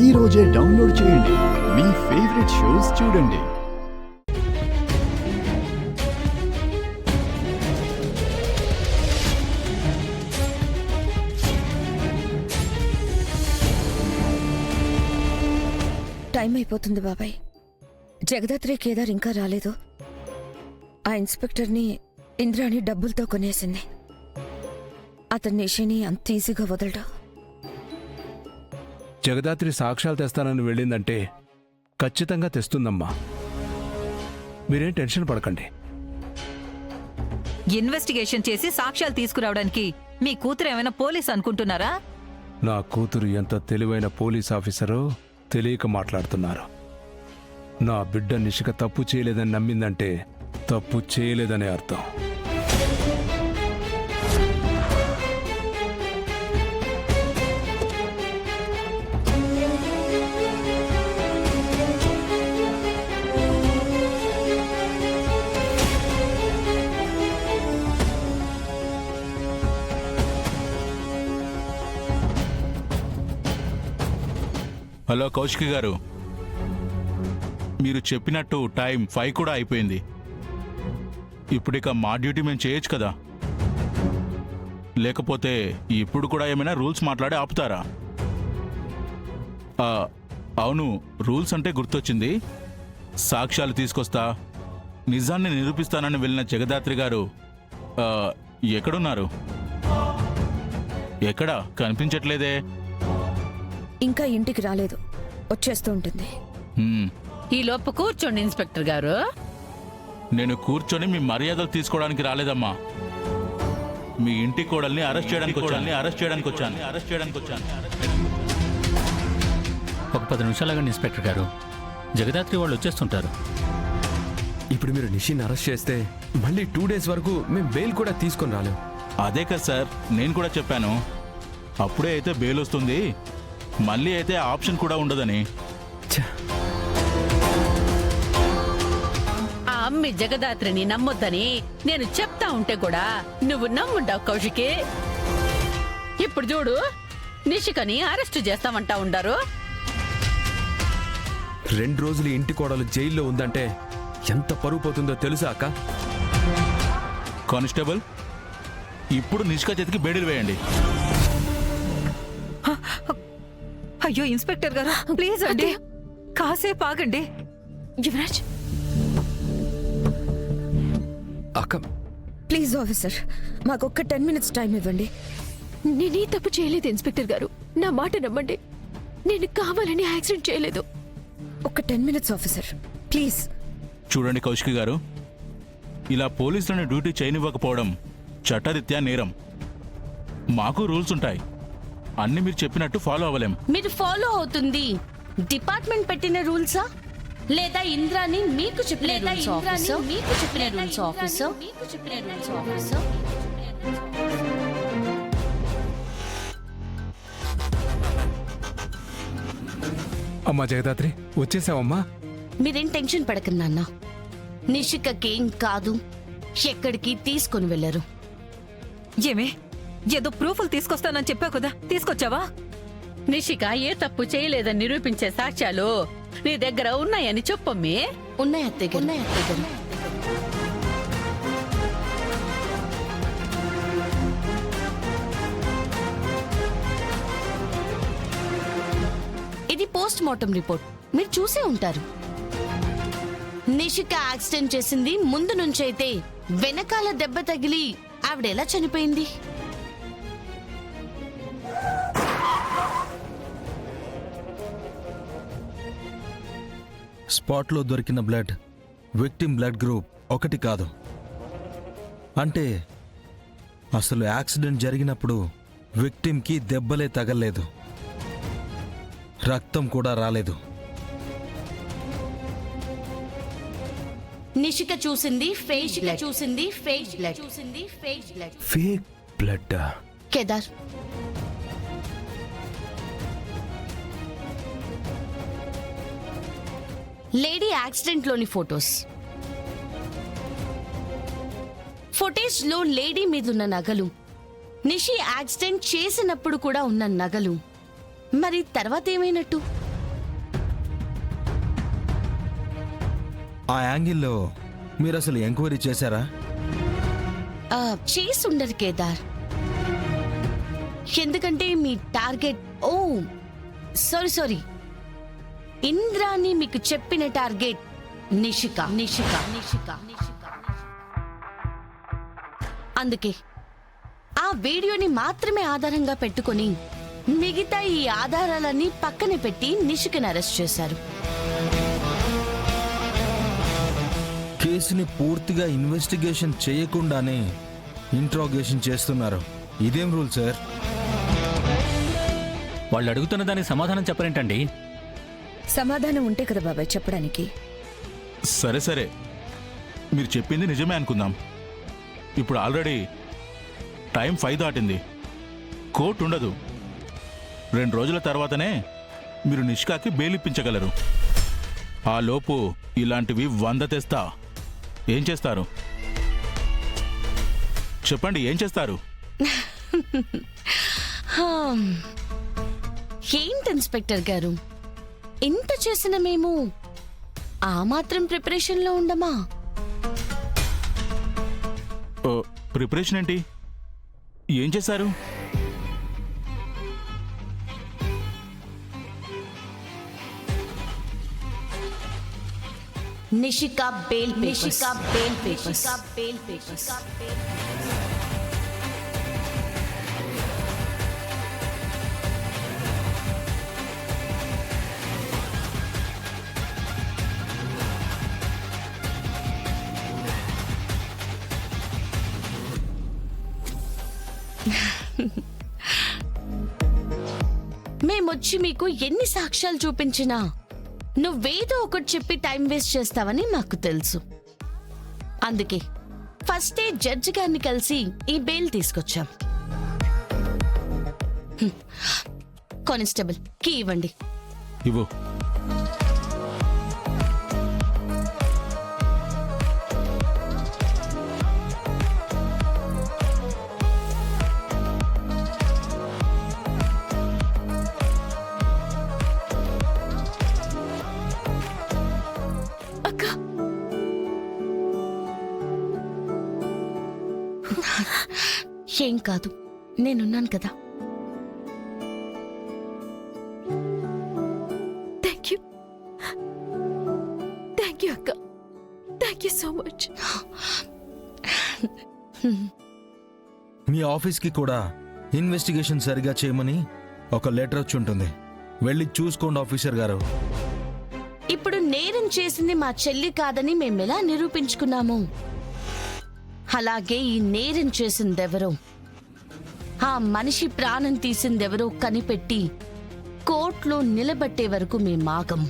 ఈ రోజే డౌన్లోడ్ చేయండి. మీ ఫేవరెట్ షోస్ చూడండి. టైం అయిపోతుంది బాబాయ్. జగదాత్రి కేదార్ ఇంకా రాలేదు. ఆ ఇన్స్పెక్టర్ని ఇంద్రాణి డబ్బులతో కొనేసింది. అతన్ని నిషిని అంత ఈజీగా వదలడా. జగదాత్రి సాక్ష్యాలు తెస్తానని వెళ్ళిందంటే ఖచ్చితంగా తెస్తుందమ్మా. మీరేం టెన్షన్ పడకండి. ఇన్వెస్టిగేషన్ చేసి సాక్ష్యాలు తీసుకురావడానికి మీ కూతురు ఏమైనా పోలీస్ అనుకుంటున్నారా? నా కూతురు ఎంత తెలివైన పోలీస్ ఆఫీసరో తెలియక మాట్లాడుతున్నారు. నా బిడ్డ నిషిక తప్పు చేయలేదని నమ్మిందంటే తప్పు చేయలేదనే అర్థం. హలో కౌశిక్ గారు, మీరు చెప్పినట్టు టైం 5 కూడా అయిపోయింది. ఇప్పుడిక మా డ్యూటీ మేము చేయొచ్చు కదా, లేకపోతే ఇప్పుడు కూడా ఏమైనా రూల్స్ మాట్లాడి ఆపుతారా? అవును, రూల్స్ అంటే గుర్తొచ్చింది. సాక్ష్యాలు తీసుకొస్తా, నిజాన్ని నిరూపిస్తానని వెళ్ళిన జగదాత్రి గారు ఎక్కడున్నారు? ఎక్కడా కనిపించట్లేదే. ఇంకా ఇంటికి రాలేదు, వచ్చేస్తూ ఉంటుంది. ఈ లోపు కూర్చోండి ఇన్స్పెక్టర్ గారు. నేను కూర్చొని మీ మర్యాదలు తీసుకోవడానికి రాలేదమ్మా. మీ ఇంటి కోడల్ని అరెస్ట్ చేయడానికి వచ్చాను. ఒక 10 నిమిషాలుగా ఇన్స్పెక్టర్ గారు, జగదాత్రి వాళ్ళు వచ్చేస్తుంటారు. ఇప్పుడు మీరు నిషిని అరెస్ట్ చేస్తే మళ్ళీ 2 డేస్ వరకు మేము బెయిల్ కూడా తీసుకొని రాలేం. అదే కదా సార్, నేను కూడా చెప్పాను. అప్పుడే అయితే బెయిల్ వస్తుంది, మళ్ళీ అయితే ఆప్షన్ కూడా ఉండదని. ఆ అమ్మి జగదాత్రిని నమ్మొద్దని నేను చెప్తా ఉంటే కూడా నువ్వు నమ్ముంటావు కౌశికి. ఇప్పుడు చూడు, నిషికని అరెస్ట్ చేస్తామంటా ఉండారు. 2 రోజులు ఇంటి కోడలు జైల్లో ఉందంటే ఎంత పరువు పోతుందో తెలుసా అక్క? కానిస్టేబుల్, ఇప్పుడు నిష్క చేతికి బేడీలు వేయండి. అయ్యో ఇన్స్పెక్టర్ గారు, ప్లీజ్ అండి, కాసేపు ఆగండి. యువరాజ్, అక్క ప్లీజ్ ఆఫీసర్, మాకొక్క 10 minutes టైం ఇవ్వండి. నేనే తప్పు చేయలేదు ఇన్స్పెక్టర్ గారు, నా మాట నమ్మండి. నేను కావాలని యాక్సిడెంట్ చేయలేదు. ఒక్క 10 minutes ఆఫీసర్, ప్లీజ్. చూడండి కౌశిక్ గారు, ఇలా పోలీసులను డ్యూటీ చేయనివ్వకపోవడం చట్టరీత్యా నేరం. మాకు రూల్స్ ఉంటాయి, అన్ని మీరు చెప్పినట్టు ఫాలో అవ్వలేం. మీరు ఫాలో అవుతుంది డిపార్ట్మెంట్ పెట్టిన రూల్సా, లేదా ఇంద్రాని మీకు చెప్పిన రూల్స్ ఆఫీసర్? అమ్మా జగదాత్రి, వచ్చేసావమ్మా. మీరేం టెన్షన్ పడకండి నాన్న, నిషికకేం కాదు, ఎక్కడికి తీసుకొని వెళ్ళరు. ఏమే, ఏదో ప్రూఫ్లు తీసుకొస్తానని చెప్పావు కదా, తీసుకొచ్చావా? నిషిక ఏ తప్పు చేయలేదని నిరూపించే సాక్ష్యాలు నీ దగ్గర ఉన్నాయని చెప్పమ్మే. ఉన్నాయి అత్తయ్య గారు. ఇది పోస్ట్ మార్టం రిపోర్ట్, మీరు చూసే ఉంటారు. నిషిక యాక్సిడెంట్ చేసింది ముందు నుంచైతే వెనకాల దెబ్బ తగిలి ఆవిడెలా చనిపోయింది? స్పాట్లో దొరికిన బ్లడ్ విక్టిమ్ బ్లడ్ గ్రూప్ ఒకటి కాదు. అంటే అసలు యాక్సిడెంట్ జరిగినప్పుడు విక్టిమ్కి దెబ్బలే తగలేదు, రక్తం కూడా రాలేదు. నిషిక చూసింది fake blood. Kedar, lady accident లోని ఫుటేజ్ లో లేడీ మీదున్న నగలు, నిషి యాక్సిడెంట్ చేసినప్పుడు కూడా ఉన్న నగలు, మరి తర్వాత ఏమైనట్టు? ఆ యాంగిల్లో మీరు అసలు ఎంక్వైరీ చేశారా? చేసి ఉండరు కేదార్. ఎందుకంటే మీ టార్గెట్ సారీ ఇంద్రాని మీకు చెప్పిన టార్గెట్ నిషిక. అందుకే ఆ వీడియోని మాత్రమే ఆధారంగా పెట్టుకొని మిగతా ఈ ఆధారాలన్నీ పక్కన పెట్టి నిషికని అరెస్ట్ చేశారు. కేసుని పూర్తిగా ఇన్వెస్టిగేషన్ చేయకుండానే ఇంట్రాగేషన్ చేస్తున్నారు. ఇదేం రూల్ సార్? వాళ్ళు అడుగుతున్న దానికి సమాధానం చెప్పరేంటండి? సమాధానం ఉంటే కదా బాబాయ్ చెప్పడానికి. సరే మీరు చెప్పింది నిజమే అనుకుందాం. ఇప్పుడు ఆల్రెడీ టైం 5 దాటింది. కోర్టు ఉండదు. 2 రోజుల తర్వాతనే మీరు నిష్కాకి బెయిల్ ఇప్పించగలరు. ఆ లోపు ఇలాంటివి 100 తెస్తా. ఏం చేస్తారు చెప్పండి, ఏం చేస్తారు? ఏంటి ఇన్స్పెక్టర్ గారు, ఇంత చేసిన మేము ఆ మాత్రం ప్రిపరేషన్లో ఉండమా? ప్రిపరేషన్ ఏంటి? ఏం చేశారు? Nishika bail papers. మేమొచ్చి మీకు ఎన్ని సాక్ష్యాలు చూపించినా నువ్వేదో ఒకటి చెప్పి టైం వేస్ట్ చేస్తావని మాకు తెలుసు. అందుకే ఫస్టే జడ్జి గారిని కలిసి ఈ బెయిల్ తీసుకొచ్చాం. కానిస్టేబుల్ కీ ఇవ్వండి. ఇవ్వు. అక్క ఏం కాదు, నేనున్నాను కదా. థ్యాంక్ యూ అక్క, థ్యాంక్ యూ సో మచ్. మీ ఆఫీస్కి కూడా ఇన్వెస్టిగేషన్ సరిగా చేయమని ఒక లెటర్ వచ్చి ఉంటుంది. వెళ్ళి చూసుకోండి ఆఫీసర్ గారు. ఇప్పుడు నేరం చేసింది మా చెల్లి కాదని మేమెలా నిరూపించుకున్నాము, అలాగే ఈ నేరం చేసిందెవరో, ఆ మనిషి ప్రాణం తీసిందెవరో కనిపెట్టి కోర్టులో నిలబట్టే వరకు మేమాగం.